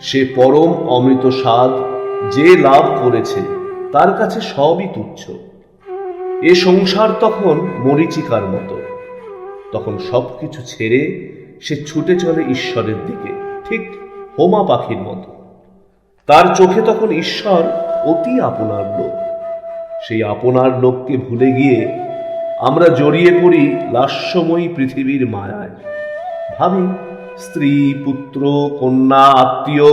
সে পরম অমৃত স্বাদ যে লাভ করেছে তার কাছে সবই তুচ্ছ। এ সংসার তখন মরীচিকার মতো, তখন সবকিছু ছেড়ে সে ছুটে চলে ঈশ্বরের দিকে, ঠিক হোমা পাখির মতো। তার চোখে তখন ঈশ্বর অতি আপনার লোক। সেই আপনার লোককে ভুলে গিয়ে আমরা জড়িয়ে পড়ি লাস্যময়ী পৃথিবীর মায়ায়। ভাবি স্ত্রী, পুত্র, কন্যা, আত্মীয়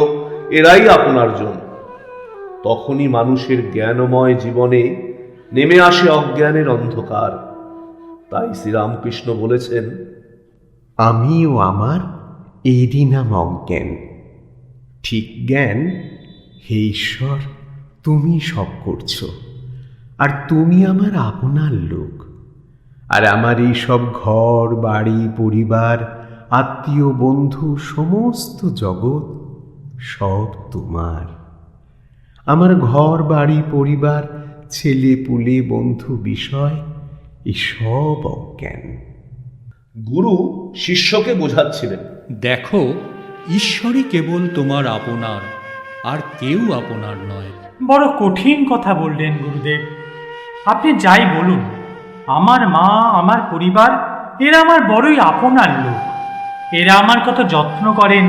এরাই আপনার জন। তখনই মানুষের জ্ঞানময় জীবনে নেমে আসে অজ্ঞানের অন্ধকার। তাই শ্রীরামকৃষ্ণ বলেছেন, আমি ও আমার এরই নাম অজ্ঞান। ঠিক জ্ঞান, হে ঈশ্বর তুমি সব করছো, আর তুমি আমার আপনার লোক। আর আমার এই সব ঘর বাড়ি পরিবার আত্মীয় বন্ধু সমস্ত জগৎ সব তোমার। আমার ঘর বাড়ি পরিবার ছেলে পুলে বন্ধু বিষয় এসব অজ্ঞান। গুরু শিষ্যকে বোঝাচ্ছিলেন, দেখো, ঈশ্বরই কেবল তোমার আপনার, আর কেউ আপনার নয়। বড় কঠিন কথা বললেন গুরুদেব। আপনি যাই বলুন, আমার মা, আমার পরিবার এরা আমার বড়ই আপনার লোক। এরা আমার কত যত্ন করেন,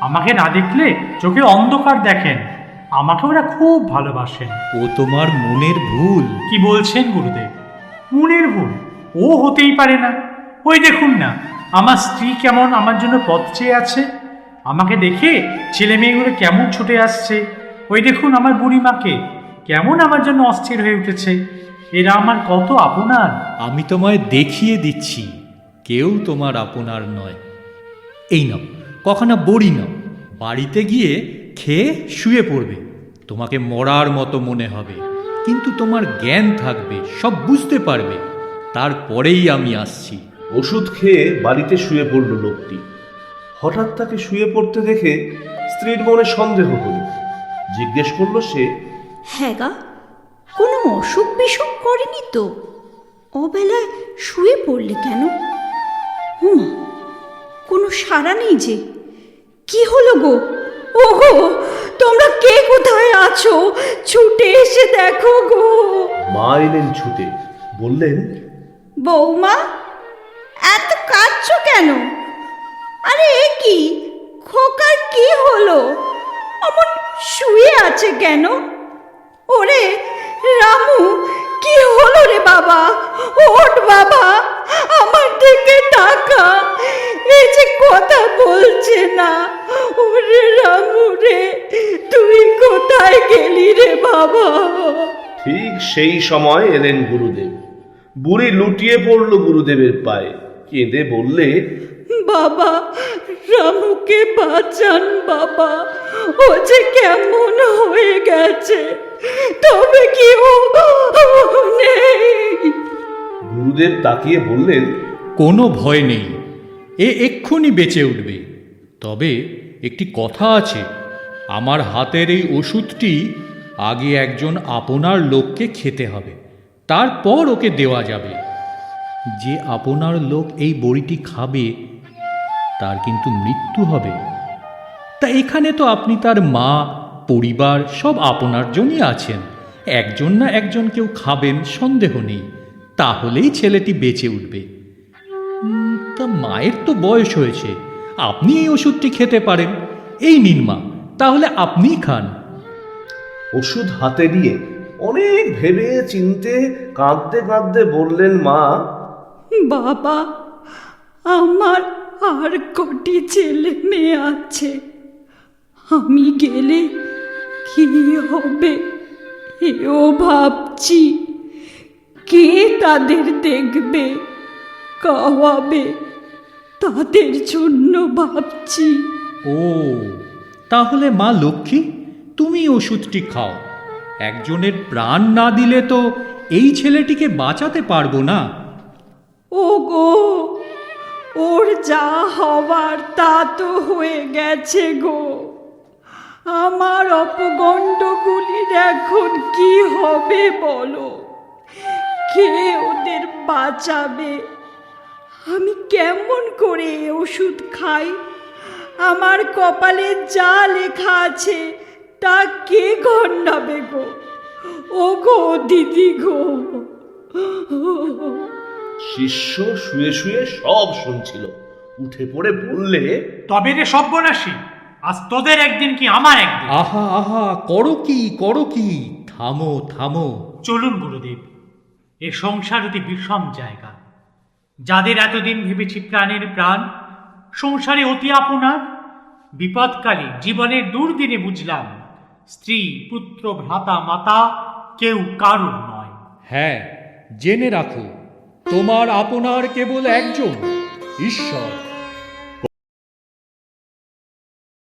আমাকে না দেখলে চোখের অন্ধকার দেখেন, আমাকে ওরা খুব ভালোবাসেন। ও তোমার মনের ভুল। কি বলছেন গুরুদেব? মনের ভুল? ও হতেই পারে না। ওই দেখুন না, আমার স্ত্রী কেমন আমার জন্য পথ চেয়ে আছে, আমাকে দেখে ছেলে মেয়েগুলো কেমন ছুটে আসছে। ওই দেখুন আমার বুড়িমাকে কেমন আমার জন্য অস্থির হয়ে উঠেছে। এরা আমার কত আপনার। আমি তোমায় দেখিয়ে দিচ্ছি, কেউ তোমার আপনার নয়। এই নাও কখনো বড়ি নাও, বাড়িতে গিয়ে খেয়ে শুয়ে পড়বে। তোমাকে মরার মতো মনে হবে, কিন্তু তোমার জ্ঞান থাকবে, সব বুঝতে পারবে। তারপরেই আমি আসছি। ওষুধ খেয়ে বাড়িতে শুয়ে পড়ল লোকটি। হঠাৎ তাকে শুয়ে পড়তে দেখে স্ত্রীর মনে সন্দেহ হল। জিজ্ঞেস করল সে, হ্যাঁ গা, কোনো অসুখ বিসুখ করেনি তো? অবেলায় শুয়ে পড়লে কেন? হুমা, কোনো সাড়া নেই যে। কি হলো গো? ওগো, তোমরা কে কোথায় আছো? ছুটে এসে দেখো গো। মা এলেন ছুটে, বললেন, বৌমা, এত কাঁদছো কেন? আরে এ কি, খোকার কি হলো? অমন শুয়ে আছে কেন? ওরে রামু, কি হলো রে বাবা? ওঠ বাবা, আমার দিকে তাকা। এই যে কথা বলছে না। ওরে রামু রে, তুই কোথায় গেলি রে বাবা? ঠিক সেই সময় এলেন গুরুদেব। বুড়ি লুটিয়ে পড়ল গুরুদেবের পায়ে, কেঁদে বললে, বাবা, রামুকে বাঁচান বাবা, ও যে কেমন হয়ে গেছে। তবে কি ও নেই? গুরুদেব তাকিয়ে বললেন, কোনো ভয় নেই, এ এক্ষুনি বেঁচে উঠবে। তবে একটি কথা আছে, আমার হাতের এই ওষুধটি আগে একজন আপনার লোককে খেতে হবে, তারপর ওকে দেওয়া যাবে। যে আপনার লোক এই বড়িটি খাবে তার কিন্তু মৃত্যু হবে। তা এখানে তো আপনি তার মা, পরিবার সব আপনার জন্যই আছেন। একজন না একজন কেউ খাবেন, সন্দেহ নেই। তাহলেই ছেলেটি বেঁচে উঠবে। তা মায়ের তো বয়স হয়েছে, আপনি এই ওষুধটি খেতে পারেন। এই নিন মা, তাহলে আপনিই খান। ওষুধ হাতে নিয়ে অনেক ভেবে চিনতে কাঁদতে কাঁদতে বললেন মা, বাবা, আমার আর কটি ছেলে মেয়ে আছে। আমি গেলে কি হবে এও ভাবছি। কে তাদের দেখবে, খাওয়াবে, তাদের জন্য ভাবছি। ও, তাহলে মা লক্ষ্মী, তুমি ওষুধটি খাও। একজনের প্রাণ না দিলে তো এই ছেলেটিকে বাঁচাতে পারবো না। ও গো, ওর যা হবার তা তো হয়ে গেছে গো। আমার অপগণ্ডগুলির এখন কি হবে বলো? কে ওদের বাঁচাবে? আমি কেমন করে ওষুধ খাই আমার কপালে যা লেখা আছে তা কে গণ্ডাবে গো? ও গো দিদি গো। শিষ্য শুয়ে শুয়ে সব শুনছিল, উঠে পড়ে বললে, তবে রে সর্বনাশী, আজ তোদের একদিন কি আমার একদিন। আহা আহা, করো কি, থামো থামো। চলুন গুরুদেব, এ সংসার অতি বিষম জায়গা। যাদের এতদিন ভেবেছি প্রাণের প্রাণ, সংসারে অতি আপনার, বিপদকালে জীবনের দুর্দিনে বুঝলাম স্ত্রী পুত্র ভ্রাতা মাতা কেউ কারুর নয়। হ্যাঁ, জেনে রাখো, তোমার আপনার কেবল একজন, ঈশ্বর।